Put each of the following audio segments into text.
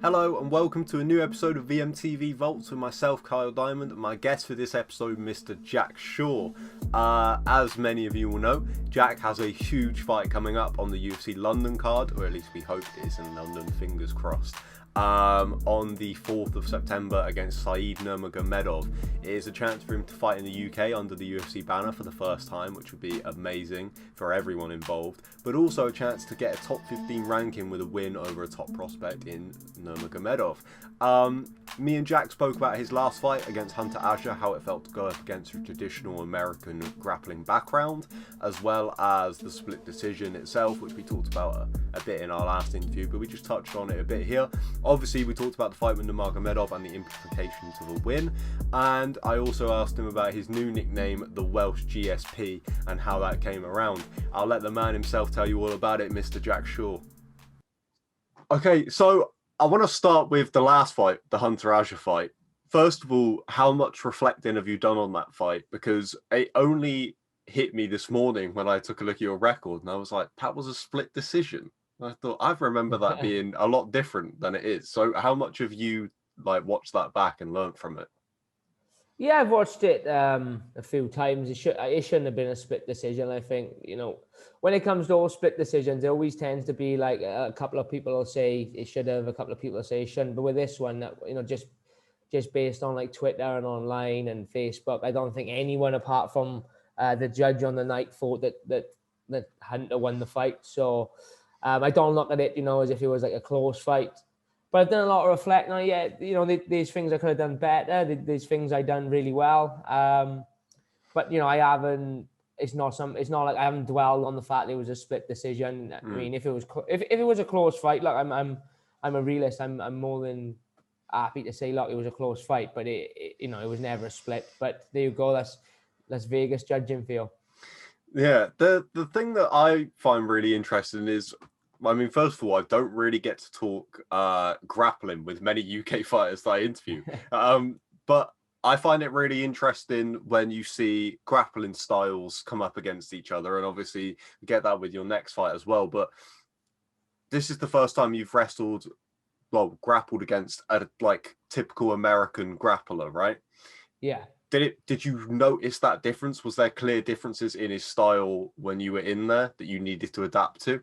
Hello and welcome to a new episode of VMTV Vaults with myself, Kyle Diamond, and my guest for this episode, Mr. Jack Shore. As many of you will know, Jack has a huge fight coming up on the UFC London card, or at least we hope it is in London, fingers crossed. On the 4th of September against Saeed Nurmagomedov. It is a chance for him to fight in the UK under the UFC banner for the first time, which would be amazing for everyone involved, but also a chance to get a top 15 ranking with a win over a top prospect in Nurmagomedov. Me and Jack spoke about his last fight against Hunter Azure, how it felt to go up against a traditional American grappling background, as well as the split decision itself, which we talked about a bit in our last interview, but we just touched on it a bit here. Obviously, we talked about the fight with Nurmagomedov and the implications of a win, and I also asked him about his new nickname, the Welsh GSP, and how that came around. I'll let the man himself tell you all about it, Mr. Jack Shore. Okay, so I want to start with the last fight, the Hunter Azure fight. First of all, how much reflecting have you done on that fight? Because it only hit me this morning when I took a look at your record, and I was like, that was a split decision. I thought I remember that being a lot different than it is. So how much have you watched that back and learned from it? Yeah, I've watched it a few times. It shouldn't have been a split decision. I think, when it comes to all split decisions, it always tends to be like a couple of people will say it should have, a couple of people will say it shouldn't. But with this one, just based on like Twitter and online and Facebook, I don't think anyone apart from the judge on the night thought that Hunter won the fight. So I don't look at it, as if it was like a close fight. But I've done a lot of reflecting on it. Yeah, these things I could have done better. These things I done really well. But I haven't. It's not like I haven't dwelled on the fact it was a split decision. I mean, if it was a close fight, look, I'm a realist. I'm more than happy to say, look, it was a close fight, but it was never a split. But there you go. That's Vegas judging for you. Yeah, the thing that I find really interesting is, I mean, first of all, I don't really get to talk grappling with many UK fighters that I interview. But I find it really interesting when you see grappling styles come up against each other, and obviously you get that with your next fight as well. But this is the first time you've grappled against a typical American grappler, right? Yeah. Did you notice that difference? Was there clear differences in his style when you were in there that you needed to adapt to?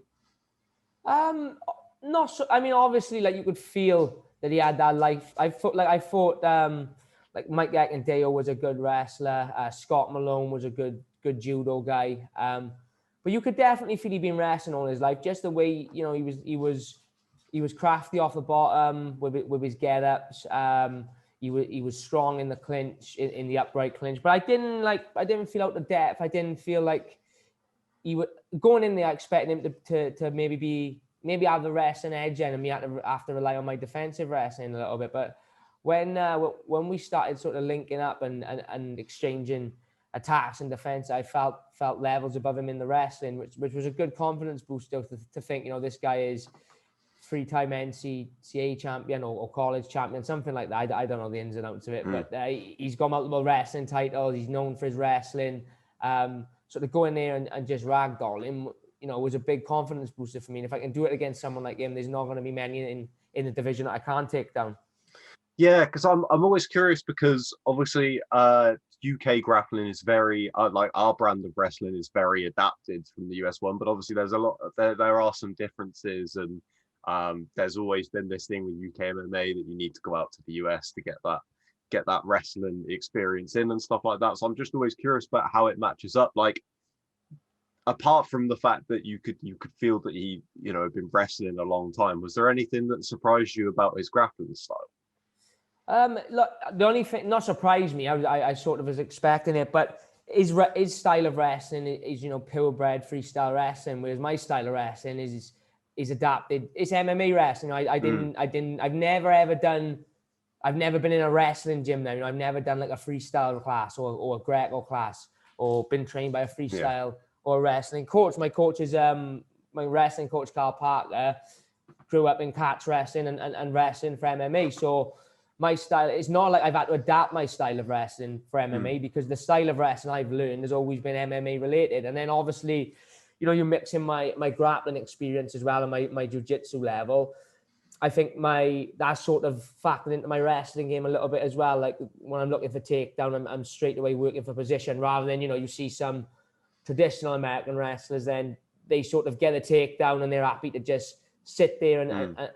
Not so. I mean, obviously, you could feel that he had that life. I thought Mike Akindeo was a good wrestler. Scott Malone was a good judo guy. But you could definitely feel he'd been wrestling all his life. Just the way he was crafty off the bottom with his get-ups. He was strong in the clinch, in the upright clinch. But I didn't feel out of depth. I didn't feel like he was going in there expecting him to maybe have the wrestling edge and me have to rely on my defensive wrestling a little bit. But when we started sort of linking up and exchanging attacks and defense, I felt levels above him in the wrestling, which was a good confidence booster to think, this guy is 3-time NCAA champion or college champion, something like that. I don't know the ins and outs of it, but he's got multiple wrestling titles. He's known for his wrestling. Sort of go in there and just ragdoll him, was a big confidence booster for me. And if I can do it against someone like him, there's not going to be many in the division that I can't take down. Yeah, because I'm always curious, because obviously UK grappling is very our brand of wrestling is very adapted from the US one, but obviously there's a lot there are some differences, and there's always been this thing with UK MMA that you need to go out to the US to get that wrestling experience in and stuff like that. So I'm just always curious about how it matches up. Apart from the fact that you could feel that he had been wrestling a long time, was there anything that surprised you about his grappling style? Look, the only thing not surprised me, I sort of was expecting it, but his style of wrestling is purebred freestyle wrestling, whereas my style of wrestling is adapted. It's MMA wrestling. I've never been in a wrestling gym now. I've never done like a freestyle class or a Greco class or been trained by a freestyle or a wrestling coach. My coach is my wrestling coach, Carl Parker, grew up in catch wrestling and wrestling for MMA. So my style, it's not like I've had to adapt my style of wrestling for MMA because the style of wrestling I've learned has always been MMA related. And then obviously, you're mixing my grappling experience as well and my jiu-jitsu level. I think that sort of factored into my wrestling game a little bit as well. Like when I'm looking for takedown, I'm straight away working for position rather than, you see some traditional American wrestlers, then they sort of get a takedown and they're happy to just sit there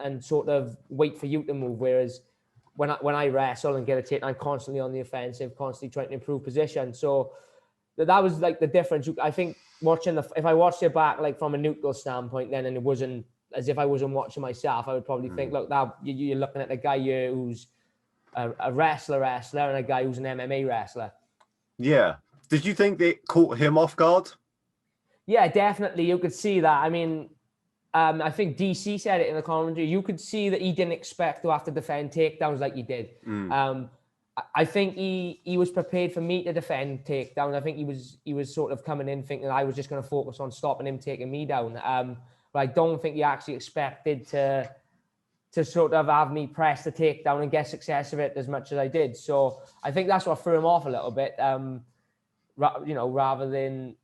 and sort of wait for you to move. Whereas when I wrestle and get a takedown, I'm constantly on the offensive, constantly trying to improve position. So that was like the difference. I think if I watched it back like from a neutral standpoint then, and it wasn't as if I wasn't watching myself, I would probably think, look, that you're looking at a guy here who's a wrestler and a guy who's an MMA wrestler. Yeah. Did you think it caught him off guard? Yeah, definitely. You could see that. I mean, I think DC said it in the commentary. You could see that he didn't expect to have to defend takedowns like he did. I think he was prepared for me to defend takedowns. I think he was sort of coming in thinking I was just going to focus on stopping him taking me down. But I don't think he actually expected to sort of have me press the takedown and get success of it as much as I did. So I think that's what threw him off a little bit. Rather than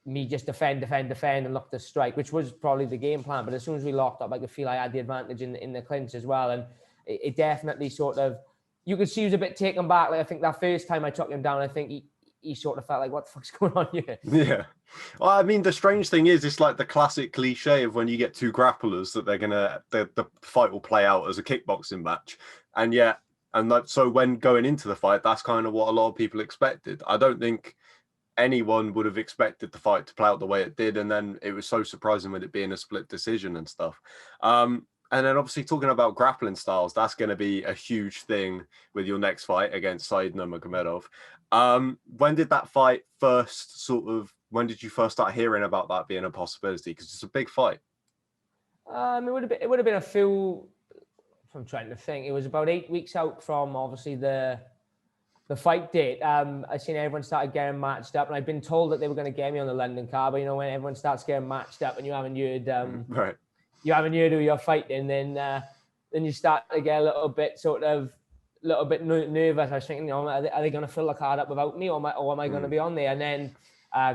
me just defend and look to strike, which was probably the game plan. But as soon as we locked up, I could feel I had the advantage in the clinch as well. And it definitely sort of, you could see he was a bit taken back. Like I think that first time I took him down, I think he sort of felt like, what the fuck's going on here? Yeah. Well, I mean, the strange thing is, it's like the classic cliche of when you get two grapplers that the fight will play out as a kickboxing match. So when going into the fight, that's kind of what a lot of people expected. I don't think anyone would have expected the fight to play out the way it did. And then it was so surprising with it being a split decision and stuff. And then obviously talking about grappling styles, that's going to be a huge thing with your next fight against Said Nurmagomedov. When did that fight when did you first start hearing about that being a possibility? Because it's a big fight. It would have been a few, I'm trying to think. It was about 8 weeks out from obviously the fight date. I seen everyone started getting matched up, and I've been told that they were going to get me on the London card. But when everyone starts getting matched up and you haven't heard, right, you haven't heard who you're fighting, then you start to get a little bit nervous. I was thinking, are they going to fill the card up without me, or am I going to be on there? And then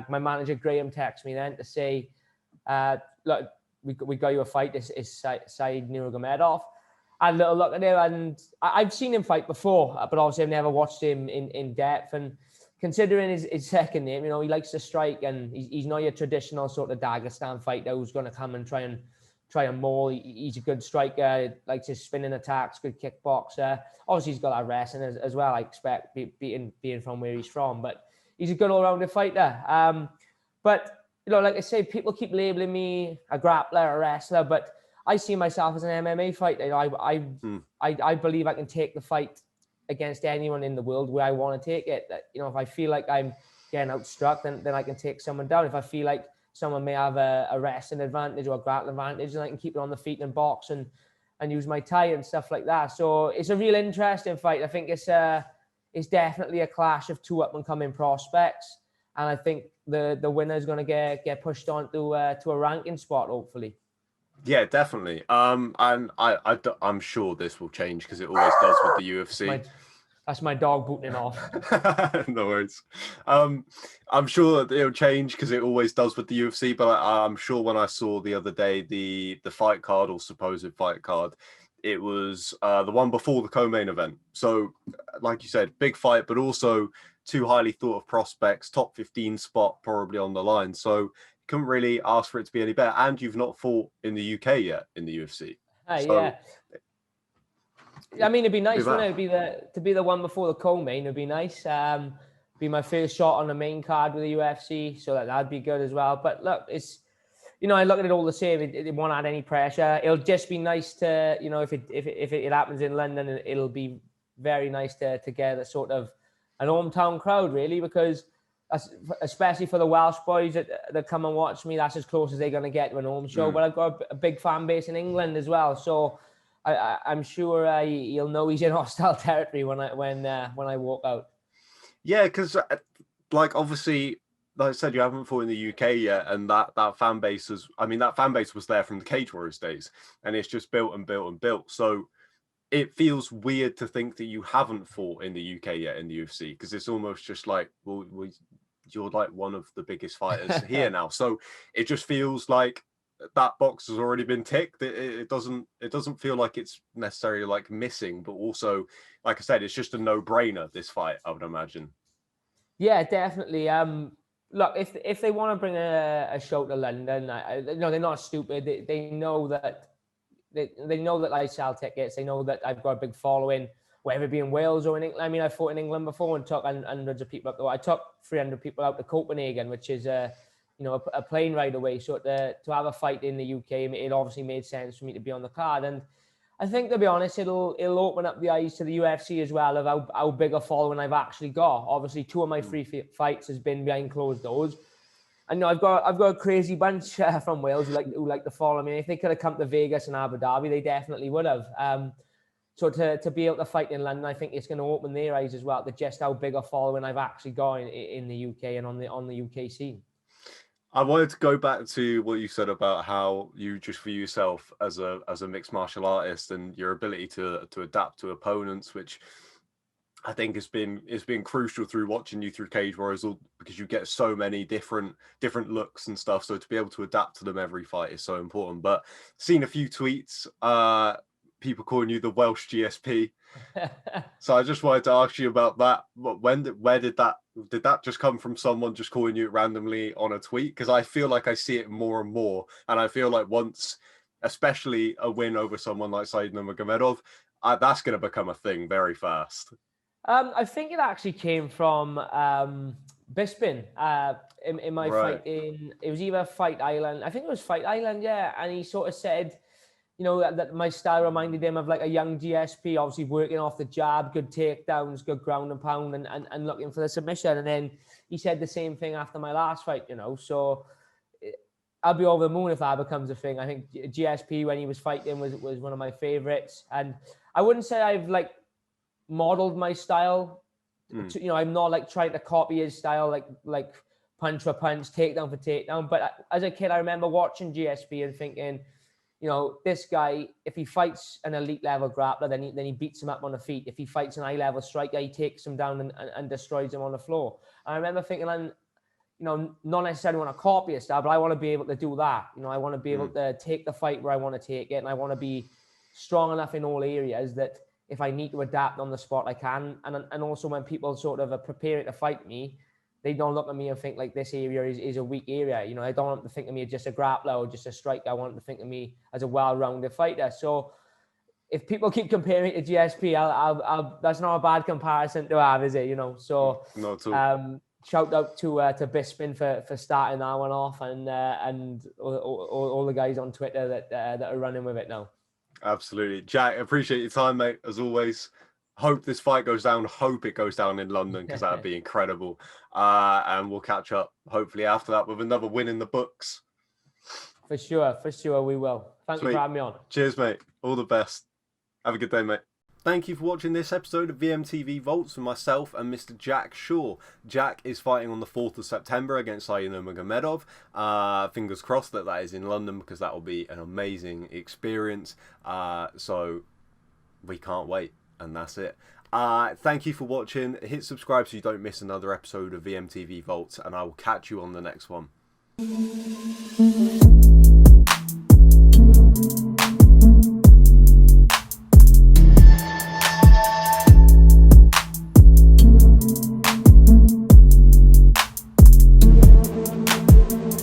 my manager Graham texted me then to say, look, we got you a fight. This is Said Nurmagomedov. I had a little look at him, and I've seen him fight before, but obviously I've never watched him in depth. And considering his second name, he likes to strike, and he's not your traditional sort of Dagestan fighter who's going to come and try and maul. He's a good striker, likes his spinning attacks, good kickboxer. Obviously he's got that wrestling as well, I expect, being from where he's from. But he's a good all-rounded fighter. But like I say, people keep labeling me a grappler, a wrestler, but I see myself as an MMA fighter. I believe I can take the fight against anyone in the world where I want to take it. If I feel like I'm getting outstruck, then I can take someone down. If I feel like someone may have a wrestling advantage or a grappling advantage, then I can keep it on the feet and box and use my tie and stuff like that. So it's a real interesting fight. I think it's definitely a clash of two up-and-coming prospects, and I think the winner is going to get pushed on to a ranking spot, hopefully. Yeah, definitely. And I'm sure this will change because it always does with the UFC. That's my dog booting off. No worries. I'm sure that it'll change because it always does with the UFC. But I'm sure when I saw the other day the fight card or supposed fight card, it was the one before the co-main event. So, like you said, big fight, but also two highly thought of prospects, top 15 spot probably on the line. So couldn't really ask for it to be any better. And you've not fought in the UK yet in the UFC. Yeah. I mean, it'd be nice, wouldn't it? To be the one before the co-main would be nice. Be my first shot on the main card with the UFC, so that'd be good as well. But look, it's I look at it all the same. It won't add any pressure. It'll just be nice to if it happens in London, it'll be very nice to get a sort of an hometown crowd, really, because especially for the Welsh boys that come and watch me, that's as close as they're going to get to an home show. But I've got a big fan base in England as well, so I'm sure he'll know he's in hostile territory when I walk out. Yeah, because obviously, like I said, you haven't fought in the UK yet, and that fan base was there from the Cage Warriors days, and it's just built and built and built. So it feels weird to think that you haven't fought in the UK yet in the UFC, because it's almost just like, well, you're like one of the biggest fighters here now. So it just feels like that box has already been ticked. It doesn't feel like it's necessarily like missing, but also, like I said, it's just a no-brainer, this fight, I would imagine. Yeah, definitely. Look, if they want to bring a show to London, no, they're not stupid. They know that they know that I sell tickets. They know that I've got a big following, whether it be in Wales or in England. I mean, I fought in England before and took hundreds of people up there. I took 300 people out to Copenhagen, which is a plane ride away. So to have a fight in the UK, it obviously made sense for me to be on the card. And I think, to be honest, it'll open up the eyes to the UFC as well of how big a following I've actually got. Obviously, 2 of my 3 fights has been behind closed doors. And I've got a crazy bunch from Wales who like to follow me. If they could have come to Vegas and Abu Dhabi, they definitely would have. So to be able to fight in London, I think it's going to open their eyes as well to just how big a following I've actually got in the UK and on the UK scene. I wanted to go back to what you said about how you just view yourself as a mixed martial artist and your ability to adapt to opponents, which I think it's been crucial through watching you through Cage Warriors, because you get so many different looks and stuff. So to be able to adapt to them every fight is so important. But seen a few tweets, people calling you the Welsh GSP. So I just wanted to ask you about that. Where did that just come from? Someone just calling you randomly on a tweet? Because I feel like I see it more and more, and I feel like once, especially a win over someone like Said Nurmagomedov, that's going to become a thing very fast. I think it actually came from Bisping in my fight it was either Fight Island. I think it was Fight Island, yeah. And he sort of said, that my style reminded him of like a young GSP, obviously working off the jab, good takedowns, good ground and pound, and looking for the submission. And then he said the same thing after my last fight, So I'll be over the moon if that becomes a thing. I think GSP, when he was fighting, was one of my favorites. And I wouldn't say I've like modeled my style. I'm not like trying to copy his style, like punch for punch, takedown for takedown. But as a kid, I remember watching GSP and thinking, this guy, if he fights an elite level grappler, then he beats him up on the feet. If he fights an high level striker, he takes him down and destroys him on the floor. And I remember thinking, not necessarily want to copy a style, but I want to be able to do that. I want to be able to take the fight where I want to take it, and I want to be strong enough in all areas that if I need to adapt on the spot, I can. And also when people sort of are preparing to fight me, they don't look at me and think like this area is a weak area. I don't want them to think of me as just a grappler or just a striker. I want them to think of me as a well-rounded fighter. So if people keep comparing to GSP, I'll that's not a bad comparison to have, is it? So not at all. Shout out to Bisping for starting that one off, and all the guys on Twitter that are running with it now. Absolutely. Jack, appreciate your time, mate, as always. Hope this fight goes down. Hope it goes down in London, because that would be incredible. And we'll catch up hopefully after that with another win in the books. For sure we will. Thank you for having me on. Cheers, mate. All the best. Have a good day, mate. Thank you for watching this episode of VMTV Vaults with myself and Mr. Jack Shore. Jack is fighting on the 4th of September against Said Nurmagomedov. Fingers crossed that is in London, because that will be an amazing experience. So we can't wait. And that's it. Thank you for watching. Hit subscribe so you don't miss another episode of VMTV Vaults, and I will catch you on the next one.